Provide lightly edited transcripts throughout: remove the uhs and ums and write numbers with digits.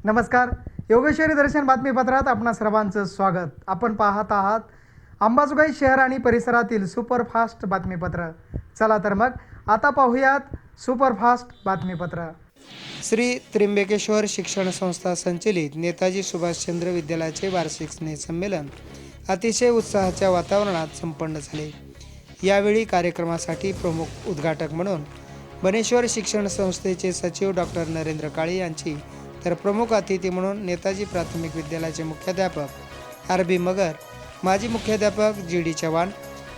नमस्कार. योगेश्वरी दर्शन बातमीपत्रात आपणा सर्वांचं स्वागत. आपण पाहत आहात अंबाजोगाई शहर आणि परिसरातील सुपरफास्ट बातमीपत्र. चला तर मग आता पाहूयात सुपरफास्ट बातमीपत्र. श्री त्र्यंबकेश्वर शिक्षण संस्था संचलित नेताजी सुभाषचंद्र विद्यालयाचे वार्षिक स्नेहसंमेलन अतिशय उत्साहाच्या वातावरणात संपन्न झाले. यावेळी कार्यक्रमासाठी प्रमुख उद्घाटक म्हणून बनेश्वर शिक्षण संस्थेचे सचिव डॉक्टर नरेंद्र काळे यांची, तर प्रमुख अतिथी म्हणून नेताजी प्राथमिक विद्यालयाचे मुख्याध्यापक आर बी मगर, माजी मुख्याध्यापक जी डी चव्हाण,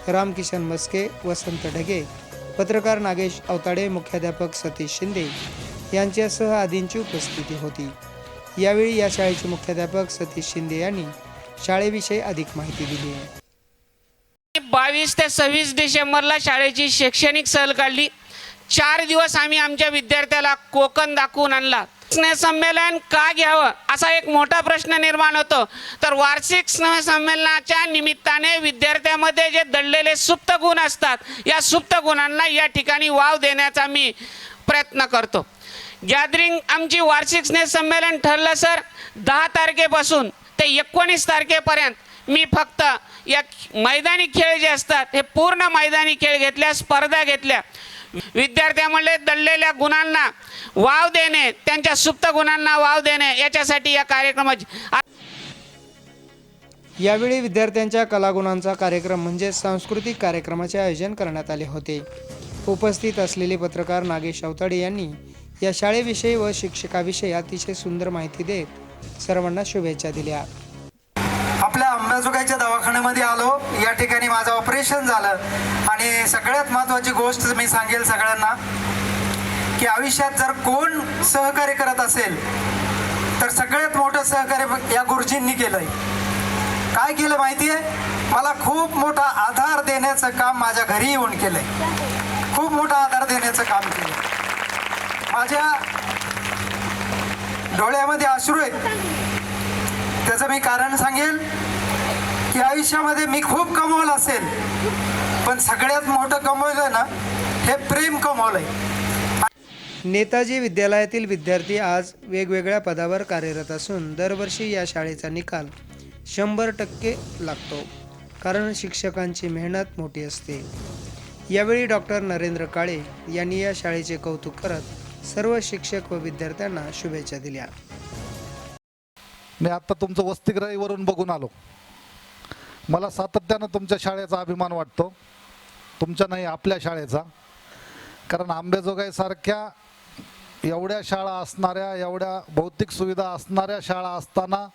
रामकिशन मस्के, वसंत ढगे, पत्रकार नागेश अवताडे, मुख्याध्यापक सतीश शिंदे यांच्यासह आदींची उपस्थिती होती. यावेळी या शाळेचे मुख्याध्यापक सतीश शिंदे यांनी शाळेविषयी अधिक माहिती दिली. 22 ते 26 डिसेंबरला शाळेची शैक्षणिक सहल काढली. 4 दिवस आम्ही आमच्या विद्यार्थ्याला कोकण दाखवून आणला. स्नेहसंमेलन का घ्यावं असा एक मोठा प्रश्न निर्माण होतो. तर वार्षिक स्नेहसंमेलनाच्या निमित्ताने विद्यार्थ्यामध्ये जे दडलेले सुप्त गुण असतात, या सुप्त गुणांना या ठिकाणी वाव देण्याचा मी प्रयत्न करतो. गॅदरिंग आमची वार्षिक स्नेहसंमेलन ठरलं सर 10 तारखेपासून ते 19 तारखेपर्यंत मी फक्त या मैदानी खेळ जे असतात हे पूर्ण मैदानी खेळ घेतल्या, स्पर्धा घेतल्या. विद्यार्थ्यांमध्ये दडलेल्या गुणांना वाव देणे, त्यांच्या सुप्त गुणांना वाव देणे, याच्यासाठी या कार्यक्रमाची. यावेळी विद्यार्थ्यांच्या कलागुणांचा कार्यक्रम म्हणजे सांस्कृतिक कार्यक्रमाचे आयोजन करण्यात आले होते. उपस्थित असलेले पत्रकार नागेश अवताडे यांनी या शाळेविषयी व शिक्षकाविषयी अतिशय सुंदर माहिती देत सर्वांना शुभेच्छा दिल्या. आपल्या अंबाजोगाईच्या दवाखान्यामध्ये आलो. या ठिकाणी माझं ऑपरेशन झालं आणि सगळ्यात महत्त्वाची गोष्ट मी सांगेल सगळ्यांना की आयुष्यात जर कोण सहकार्य करत असेल तर सगळ्यात मोठं सहकार्य या गुरुजींनी केलंय. काय केलं माहिती आहे? मला खूप मोठा आधार देण्याचं काम माझ्या घरी येऊन केलंय. खूप मोठा आधार देण्याचं काम केलं. माझ्या डोळ्यामध्ये अश्रू आहेत. त्याचं मी कारण सांगेल की आयुष्यामध्ये मी खूप कमवलं असेल, पण सगळ्यात मोठं कमवलं ना हे प्रेम कमवलंय. नेताजी विद्यालयातील विद्यार्थी आज वेगवेगळ्या पदावर कार्यरत असून दरवर्षी या शाळेचा निकाल 100% लागतो, कारण शिक्षकांची मेहनत मोठी असते. यावेळी डॉक्टर नरेंद्र काळे यांनी या शाळेचे कौतुक करत सर्व शिक्षक व विद्यार्थ्यांना शुभेच्छा दिल्या. मी आता तुमचं वसतिगृहावरून बघून आलो. मला सातत्यानं तुमच्या शाळेचा अभिमान वाटतो, तुमच्या नाही आपल्या शाळेचा. कारण अंबाजोगाईसारख्या एवढ्या शाळा असणाऱ्या, एवढ्या भौतिक सुविधा असणाऱ्या शाळा असताना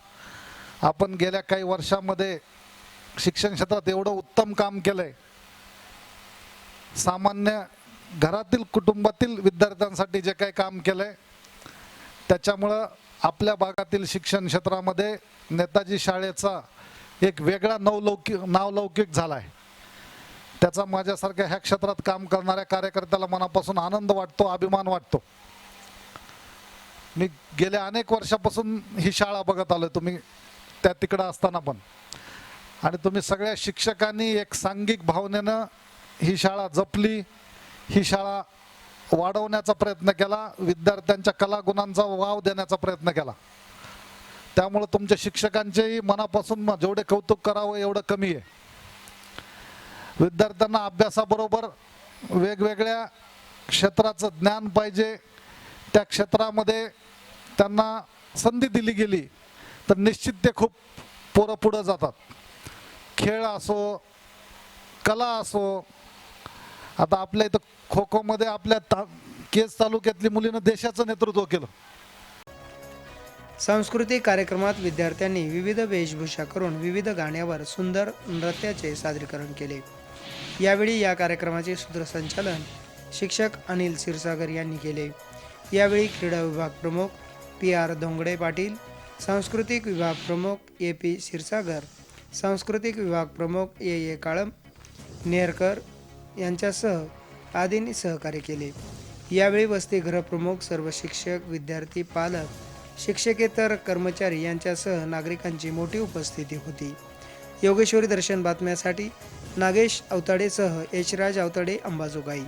आपण गेल्या काही वर्षामध्ये शिक्षण क्षेत्रात एवढं उत्तम काम केलंय. सामान्य घरातील कुटुंबातील विद्यार्थ्यांसाठी जे काही काम केलंय त्याच्यामुळं आपल्या भागातील शिक्षण क्षेत्रामध्ये नेताजी शाळेचा एक वेगळा नावलौकिक झाला आहे. त्याचा माझ्यासारख्या ह्या क्षेत्रात काम करणाऱ्या कार्यकर्त्याला मनापासून आनंद वाटतो, अभिमान वाटतो. मी गेल्या अनेक वर्षापासून ही शाळा बघत आलोय, तुम्ही त्या तिकडं असताना पण, आणि तुम्ही सगळ्या शिक्षकांनी एक सांघिक भावनेनं ही शाळा जपली, ही शाळा वाढवण्याचा प्रयत्न केला, विद्यार्थ्यांच्या कलागुणांचा वाव देण्याचा प्रयत्न केला. त्यामुळे तुमच्या शिक्षकांचेही मनापासून जेवढे कौतुक करावं एवढं कमी आहे. विद्यार्थ्यांना अभ्यासाबरोबर वेगवेगळ्या क्षेत्राचं ज्ञान पाहिजे. त्या क्षेत्रामध्ये त्यांना संधी दिली गेली तर निश्चित ते खूप पोरं पुढं जातात. खेळ असो, कला असो. आता आपल्या इथं खो खोमध्ये आपल्या केज तालुक्यातली मुलीनं देशाचं नेतृत्व केलं. सांस्कृतिक कार्यक्रमात विद्यार्थ्यांनी विविध वेशभूषा करून विविध गाण्यावर सुंदर नृत्याचे सादरीकरण केले. यावेळी या कार्यक्रमाचे सूत्रसंचालन शिक्षक अनिल क्षीरसागर यांनी केले. यावेळी क्रीडा विभाग प्रमुख पी आर धोंगडे पाटील, सांस्कृतिक विभाग प्रमुख ए पी क्षीरसागर, सांस्कृतिक विभाग प्रमुख ए काळम नेरकर यांच्यासह आदींनी सहकार्य केले. यावेळी वसतिगृह प्रमुख, सर्व शिक्षक, विद्यार्थी, पालक, शिक्षकेतर कर्मचारी यांच्यासह नागरिकांची मोठी उपस्थिती होती. योगेश्वरी दर्शन बातम्यासाठी नागेश अवताडेसह यशराज अवताडे, अंबाजोगाई.